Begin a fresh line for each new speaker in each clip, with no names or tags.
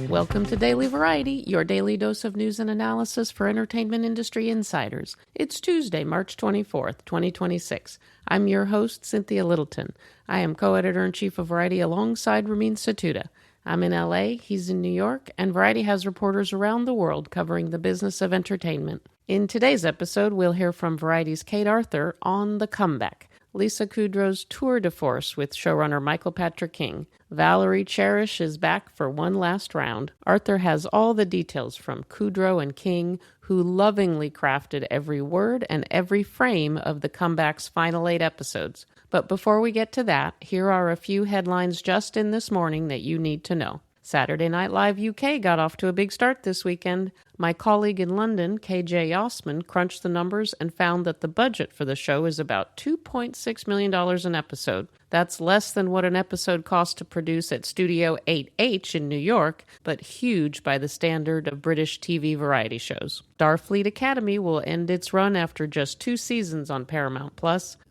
Welcome to Daily Variety, your daily dose of news and analysis for entertainment industry insiders. It's Tuesday, March 24th, 2026. I'm your host, Cynthia Littleton. I am co-editor-in-chief of Variety alongside Ramin Satuda. I'm in LA, he's in New York, and Variety has reporters around the world covering the business of entertainment. In today's episode, we'll hear from Variety's Kate Arthur on The Comeback, Lisa Kudrow's tour de force with showrunner Michael Patrick King. Valerie Cherish is back for one last round. Arthur has all the details from Kudrow and King, who lovingly crafted every word and every frame of The Comeback's final 8 episodes. But before we get to that, here are a few headlines just in this morning that you need to know. Saturday Night Live UK got off to a big start this weekend. My colleague in London, KJ Osman, crunched the numbers and found that the budget for the show is about $2.6 million an episode. That's less than what an episode cost to produce at Studio 8H in New York, but huge by the standard of British TV variety shows. Starfleet Academy will end its run after just 2 seasons on Paramount+.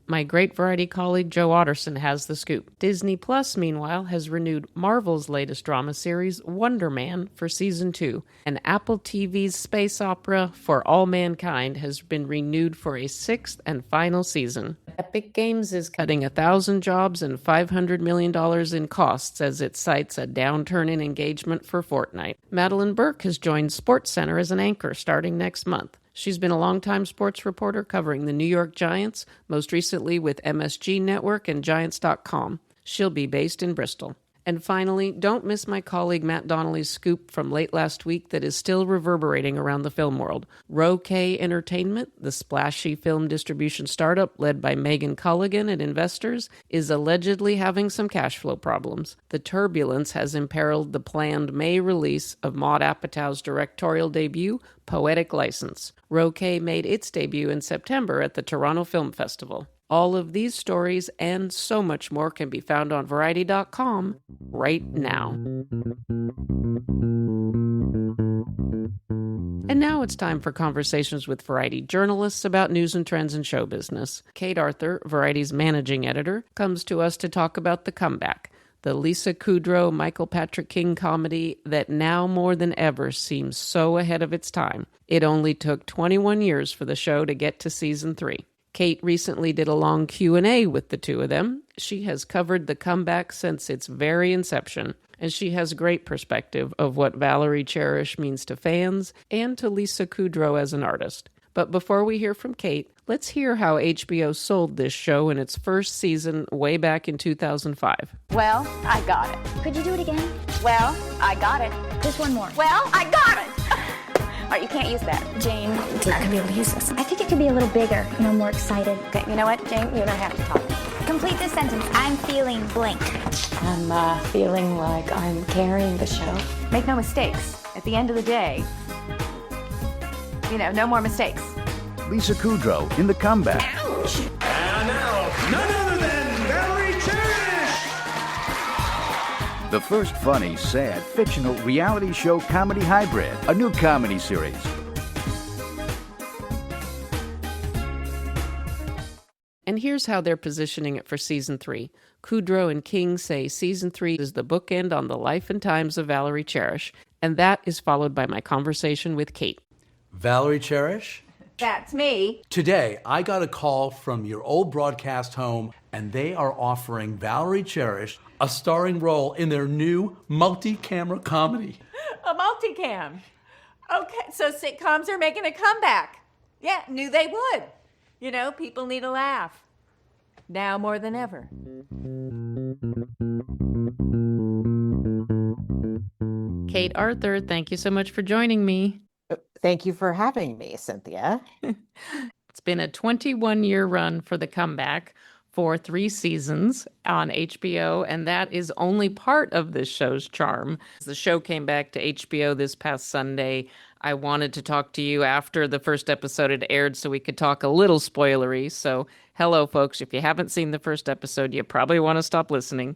My great variety colleague Joe Otterson has the scoop. Disney Plus, meanwhile, has renewed Marvel's latest drama series, Wonder Man, for Season 2. And Apple TV's space opera, For All Mankind, has been renewed for a 6th and final season. Epic Games is cutting 1,000 jobs and $500 million in costs as it cites a downturn in engagement for Fortnite. Madeline Burke has joined SportsCenter as an anchor starting next month. She's been a longtime sports reporter covering the New York Giants, most recently with MSG Network and Giants.com. She'll be based in Bristol. And finally, don't miss my colleague Matt Donnelly's scoop from late last week that is still reverberating around the film world. Roquet Entertainment, the splashy film distribution startup led by Megan Culligan and investors, is allegedly having some cash flow problems. The turbulence has imperiled the planned May release of Maude Apatow's directorial debut, Poetic License. Roquet made its debut in September at the Toronto Film Festival. All of these stories and so much more can be found on Variety.com right now. And now it's time for conversations with Variety journalists about news and trends in show business. Kate Arthur, Variety's managing editor, comes to us to talk about The Comeback, the Lisa Kudrow, Michael Patrick King comedy that now more than ever seems so ahead of its time. It only took 21 years for the show to get to season 3. Kate recently did a long Q&A with the two of them. She has covered The Comeback since its very inception, and she has great perspective of what Valerie Cherish means to fans and to Lisa Kudrow as an artist. But before we hear from Kate, let's hear how HBO sold this show in its first season way back in 2005.
Well, I got it.
Could you do it again?
Well, I got it.
Just one more.
Well, I got it. All right, you can't use that.
Jane, you're not going to be able to use this. I think it could be a little bigger, more excited.
Okay, you know what, Jane? You and I have to talk.
Complete this sentence. I'm feeling blank.
I'm feeling like I'm carrying the show.
Make no mistakes. At the end of the day, no more mistakes.
Lisa Kudrow in The Comeback.
Ouch!
And now, none other than Valerie Cherish!
The first funny, sad, fictional reality show comedy hybrid. A new comedy series.
And here's how they're positioning it for Season 3. Kudrow and King say Season 3 is the bookend on the life and times of Valerie Cherish, and that is followed by my conversation with Kate.
Valerie Cherish?
That's me.
Today, I got a call from your old broadcast home, and they are offering Valerie Cherish a starring role in their new multi-camera comedy.
A multicam. Okay, so sitcoms are making a comeback. Yeah, knew they would. People need a laugh. Now more than ever.
Kate Arthur, thank you so much for joining me.
Thank you for having me, Cynthia.
It's been a 21-year run for The Comeback for 3 seasons on HBO, and that is only part of this show's charm. The show came back to HBO this past Sunday. I wanted to talk to you after the first episode had aired so we could talk a little spoilery. So hello, folks. If you haven't seen the first episode, you probably want to stop listening.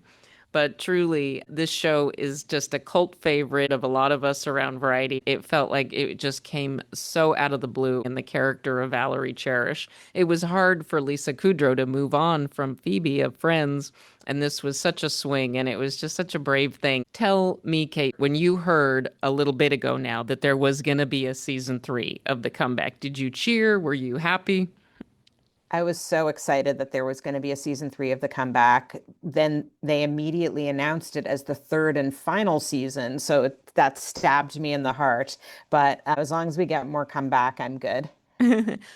But truly, this show is just a cult favorite of a lot of us around Variety. It felt like it just came so out of the blue in the character of Valerie Cherish. It was hard for Lisa Kudrow to move on from Phoebe of Friends, and this was such a swing, and it was just such a brave thing. Tell me, Kate, when you heard a little bit ago now that there was going to be a season 3 of The Comeback, did you cheer? Were you happy?
I was so excited that there was going to be a season 3 of The Comeback. Then they immediately announced it as the third and final season. So that stabbed me in the heart. But as long as we get more Comeback, I'm good.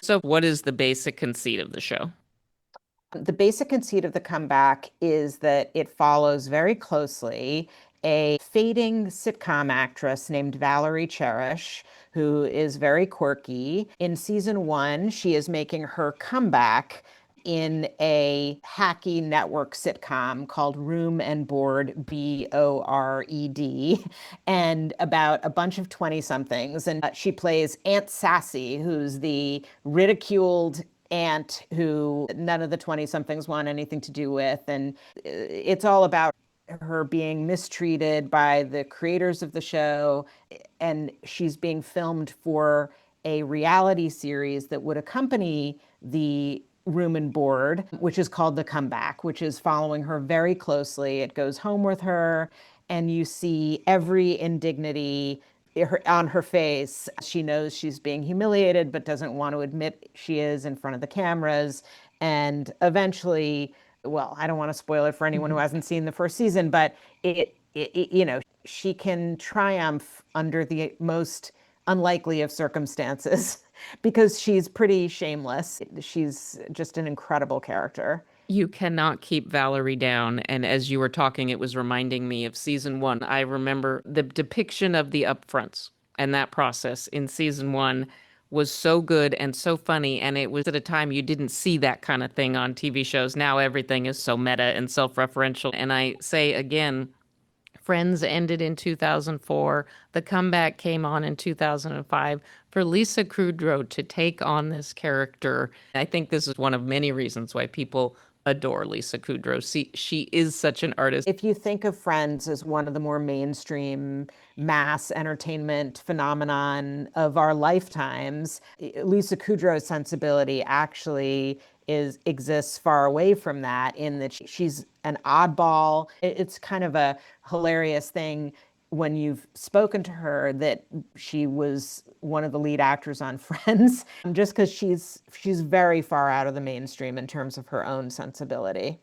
So, what is the basic conceit of the show?
The basic conceit of The Comeback is that it follows very closely a fading sitcom actress named Valerie Cherish, who is very quirky. In season 1, she is making her comeback in a hacky network sitcom called Room and Board, BORED, and about a bunch of 20-somethings. And she plays Aunt Sassy, who's the ridiculed aunt who none of the 20-somethings want anything to do with. And it's all about her being mistreated by the creators of the show, and she's being filmed for a reality series that would accompany the Room and Board, which is called The Comeback, which is following her very closely. It goes home with her, and you see every indignity on her face. She knows she's being humiliated, but doesn't want to admit she is in front of the cameras. And eventually, well, I don't want to spoil it for anyone who hasn't seen the first season, but she can triumph under the most unlikely of circumstances because she's pretty shameless. She's just an incredible character.
You cannot keep Valerie down. And as you were talking, it was reminding me of season 1. I remember the depiction of the upfronts and that process in season 1 was so good and so funny. And it was at a time you didn't see that kind of thing on TV shows. Now everything is so meta and self-referential. And I say again, Friends ended in 2004. The Comeback came on in 2005. For Lisa Kudrow to take on this character, I think this is one of many reasons why people adore Lisa Kudrow. She is such an artist.
If you think of Friends as one of the more mainstream mass entertainment phenomenon of our lifetimes, Lisa Kudrow's sensibility actually exists far away from that, in that she's an oddball. It's kind of a hilarious thing when you've spoken to her that she was one of the lead actors on Friends, just because she's very far out of the mainstream in terms of her own sensibility.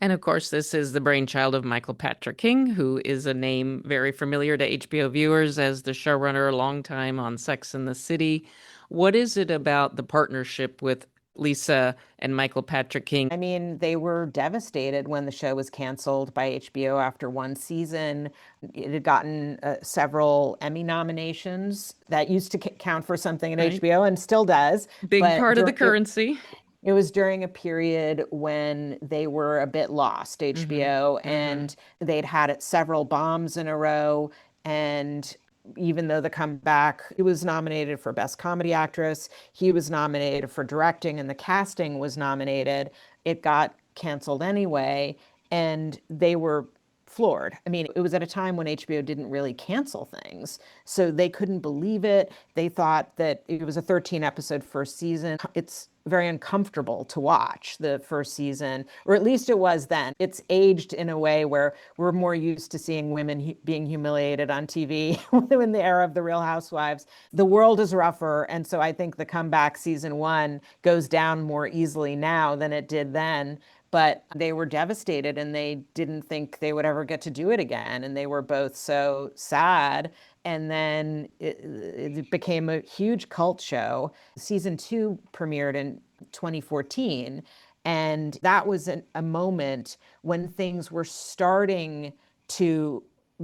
And of course, this is the brainchild of Michael Patrick King, who is a name very familiar to HBO viewers as the showrunner a long time on Sex and the City. What is it about the partnership with Lisa and Michael Patrick King?
I mean, they were devastated when the show was canceled by HBO after one season. It had gotten several Emmy nominations. That used to count for something at HBO and still does.
Big part of the currency.
It was during a period when they were a bit lost, HBO, and they'd had several bombs in a row. And even though The Comeback, he was nominated for Best Comedy Actress, he was nominated for directing, and the casting was nominated, it got canceled anyway, and they were floored. I mean, it was at a time when HBO didn't really cancel things, so they couldn't believe it. They thought that it was a 13-episode first season. It's very uncomfortable to watch the first season, or at least it was then. It's aged in a way where we're more used to seeing women being humiliated on TV in the era of The Real Housewives. The world is rougher, and so I think The Comeback season 1 goes down more easily now than it did then. But they were devastated, and they didn't think they would ever get to do it again. And they were both so sad. And then it became a huge cult show. Season 2 premiered in 2014. And that was a moment when things were starting to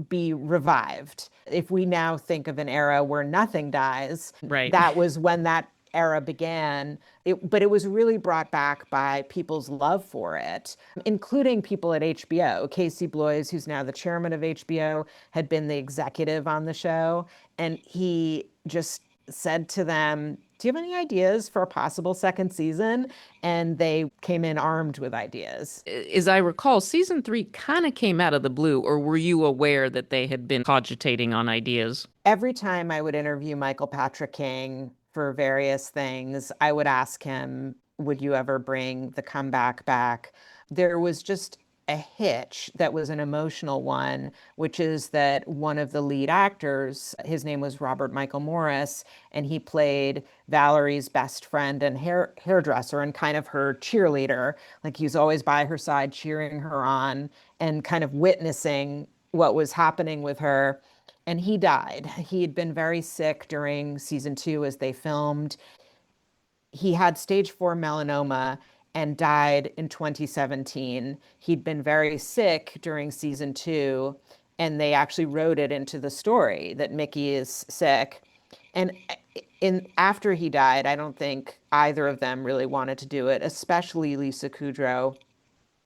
be revived. If we now think of an era where nothing dies,
right,
that was when that era began. But it was really brought back by people's love for it, including people at HBO. Casey Bloys, who's now the chairman of HBO, had been the executive on the show. And he just said to them, do you have any ideas for a possible second season? And they came in armed with ideas.
As I recall, season 3 kind of came out of the blue, or were you aware that they had been cogitating on ideas?
Every time I would interview Michael Patrick King for various things, I would ask him, would you ever bring the comeback back? There was just a hitch that was an emotional one, which is that one of the lead actors, his name was Robert Michael Morris, and he played Valerie's best friend and hairdresser and kind of her cheerleader. Like he was always by her side, cheering her on and kind of witnessing what was happening with her. And he died. He had been very sick during season 2 as they filmed. He had stage 4 melanoma and died in 2017. He'd been very sick during season 2, and they actually wrote it into the story that Mickey is sick. And after he died, I don't think either of them really wanted to do it, especially Lisa Kudrow.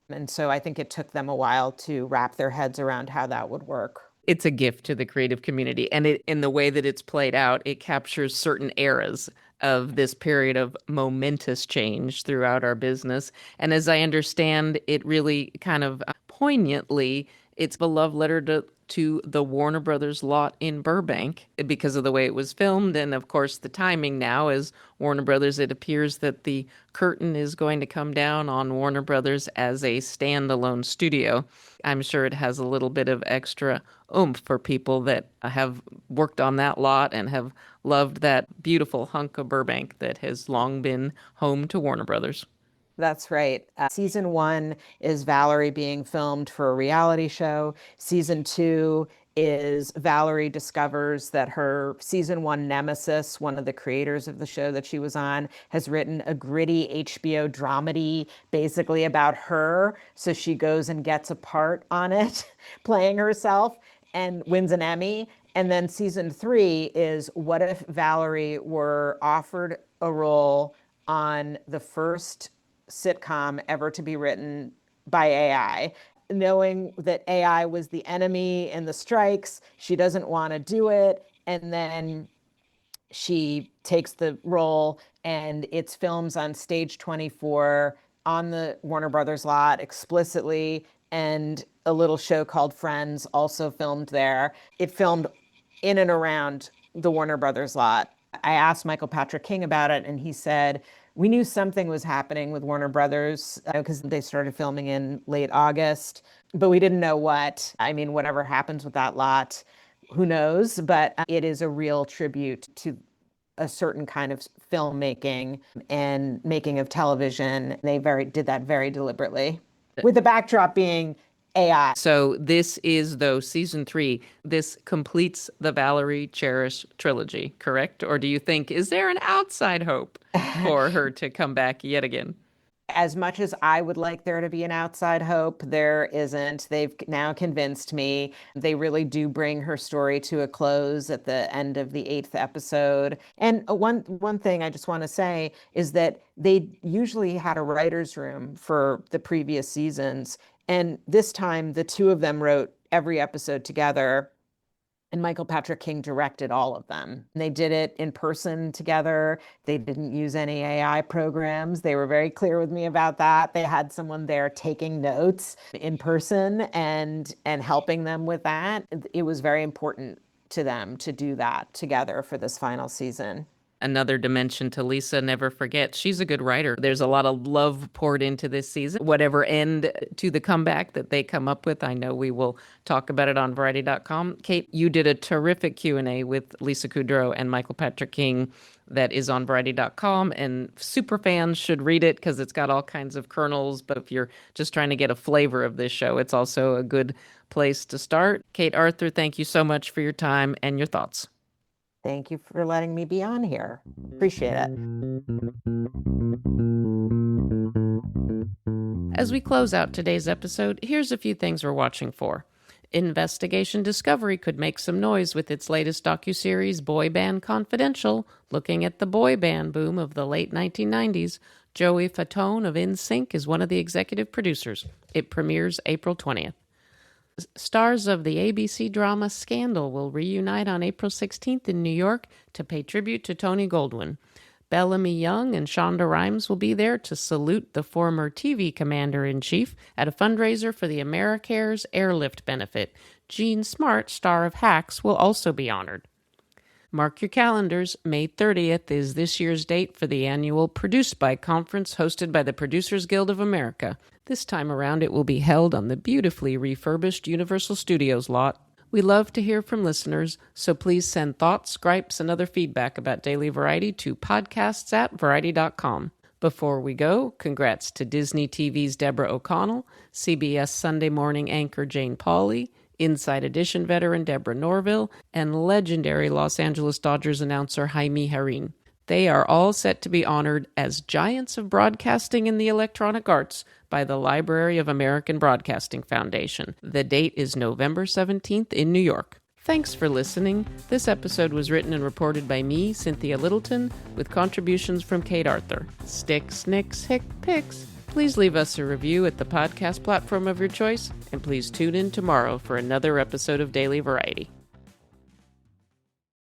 And so I think it took them a while to wrap their heads around how that would work.
It's a gift to the creative community. And in the way that it's played out, it captures certain eras of this period of momentous change throughout our business. And as I understand, it really kind of poignantly, it's a love letter to the Warner Brothers lot in Burbank because of the way it was filmed. And of course, the timing now is Warner Brothers. It appears that the curtain is going to come down on Warner Brothers as a standalone studio. I'm sure it has a little bit of extra oomph for people that have worked on that lot and have loved that beautiful hunk of Burbank that has long been home to Warner Brothers.
That's right. Season 1 is Valerie being filmed for a reality show. Season 2 is Valerie discovers that her season 1 nemesis, one of the creators of the show that she was on, has written a gritty HBO dramedy basically about her. So she goes and gets a part on it, playing herself, and wins an Emmy. And then season 3 is what if Valerie were offered a role on the first sitcom ever to be written by AI, knowing that AI was the enemy in the strikes. She doesn't want to do it. And then she takes the role, and it's films on Stage 24 on the Warner Brothers lot explicitly, and a little show called Friends also filmed there. It filmed in and around the Warner Brothers lot. I asked Michael Patrick King about it, and he said, we knew something was happening with Warner Brothers because they started filming in late August, but we didn't know what. I mean, whatever happens with that lot, who knows? But it is a real tribute to a certain kind of filmmaking and making of television. They did that very deliberately, with the backdrop being AI.
So this is, though, season 3, this completes the Valerie Cherish trilogy, correct? Or do you think, is there an outside hope for her to come back yet again?
As much as I would like there to be an outside hope, there isn't. They've now convinced me. They really do bring her story to a close at the end of the 8th episode. And one thing I just want to say is that they usually had a writer's room for the previous seasons. And this time, the two of them wrote every episode together, and Michael Patrick King directed all of them. And they did it in person together. They didn't use any AI programs. They were very clear with me about that. They had someone there taking notes in person and helping them with that. It was very important to them to do that together for this final season.
Another dimension to Lisa, never forget, she's a good writer. There's a lot of love poured into this season. Whatever end to the comeback that they come up with, I know we will talk about it on Variety.com. Kate, you did a terrific Q&A with Lisa Kudrow and Michael Patrick King that is on Variety.com, and super fans should read it because it's got all kinds of kernels. But if you're just trying to get a flavor of this show, it's also a good place to start. Kate Arthur, thank you so much for your time and your thoughts.
Thank you for letting me be on here. Appreciate it.
As we close out today's episode, here's a few things we're watching for. Investigation Discovery could make some noise with its latest docuseries, Boy Band Confidential, looking at the boy band boom of the late 1990s. Joey Fatone of NSYNC is one of the executive producers. It premieres April 20th. Stars of the ABC drama Scandal will reunite on April 16th in New York to pay tribute to Tony Goldwyn. Bellamy Young and Shonda Rhimes will be there to salute the former TV commander-in-chief at a fundraiser for the AmeriCares Airlift benefit. Gene Smart, star of Hacks, will also be honored. Mark your calendars. May 30th is this year's date for the annual Produced By conference hosted by the Producers Guild of America. This time around, it will be held on the beautifully refurbished Universal Studios lot. We love to hear from listeners, so please send thoughts, gripes, and other feedback about Daily Variety to podcasts@variety.com. Before we go, congrats to Disney TV's Deborah O'Connell, CBS Sunday morning anchor Jane Pauley, Inside Edition veteran Deborah Norville, and legendary Los Angeles Dodgers announcer Jaime Jarrín. They are all set to be honored as Giants of Broadcasting in the Electronic Arts by the Library of American Broadcasting Foundation. The date is November 17th in New York. Thanks for listening. This episode was written and reported by me, Cynthia Littleton, with contributions from Kate Arthur. Sticks, Nicks, Hick, Picks. Please leave us a review at the podcast platform of your choice, and please tune in tomorrow for another episode of Daily Variety.